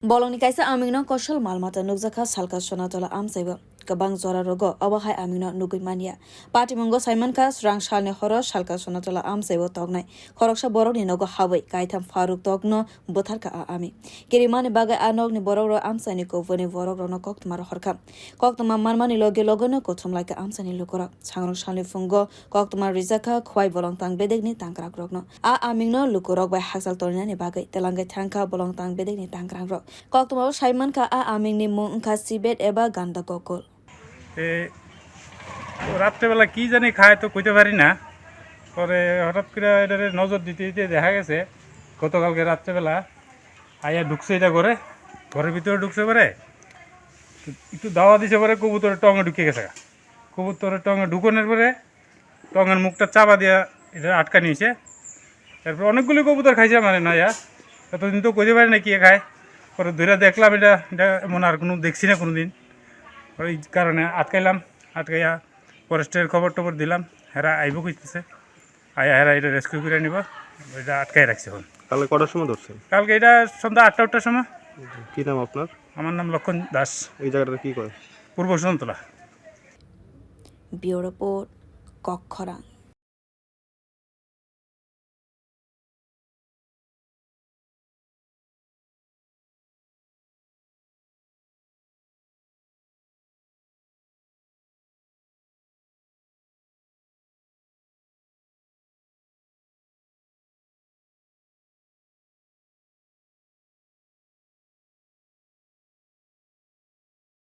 Bolongni kaisa amingno koshal malmata nukjaka salka sonatola amsaibo kabang jora rogo awahai amingno nugui patimungo saimanka srang shalni horo salka sonatola amsaibo tognai khoroksa borokni nogo habai kaitam faruk togno botharka ami kirimani bagai anogni borokro amsani ko voni borokrono koktmar horka koktma marmani loge logono kothumlaika amsani lukora sangrong shalni fungo koktma rizaka khwai bolong tang bedegni tangkrak rokno amingno lukurok bai haksal tornani bagai telangai thangka bolong tang bedegni tangkrak rok koktma saimanka amingni mung ka sibet eba ganda gokol রাত্রেবেলা কি জানি খায় তো কইতে পারি না। পরে হঠাৎ করে এটারে নজর দিতে দিতে দেখা গেছে গতকালকে রাত্রেবেলা আইয়া ঢুকছে এটা ঘরের ভিতরে ঢুকছে পরে একটু দাওয়া দিছে পরে কবুতরের টঙে ঢুকে গেছে। কবুতরের টঙে ঢুকানোর পরে টঙের মুখটা চাপা দিয়া এটা আটকা নিয়েছে। তারপর অনেকগুলি কবুতর খাইছে মানে না ইয়া এতদিন তো কইতে পারি না কি খায়। পরে ধরে দেখলাম এটা এমন আর কোনো দেখছি না কোনো দিন। ওই কারণে আটকাইয়া ফরেস্টের খবর টবর দিলাম, হেরা আইব কইতেছে, হেরা এটা রেস্কিউ করে নিব, এটা আটকাই রাখছে এখন। কালকে কটার সময় ধরছেন? কালকে এটা সন্ধ্যা 8টার সময়। কি নাম আপনার? আমার নাম লক্ষণ দাস। এই জায়গাটা কি করে? পূর্ব সুন্তলা। Bureau report কক্ষরা।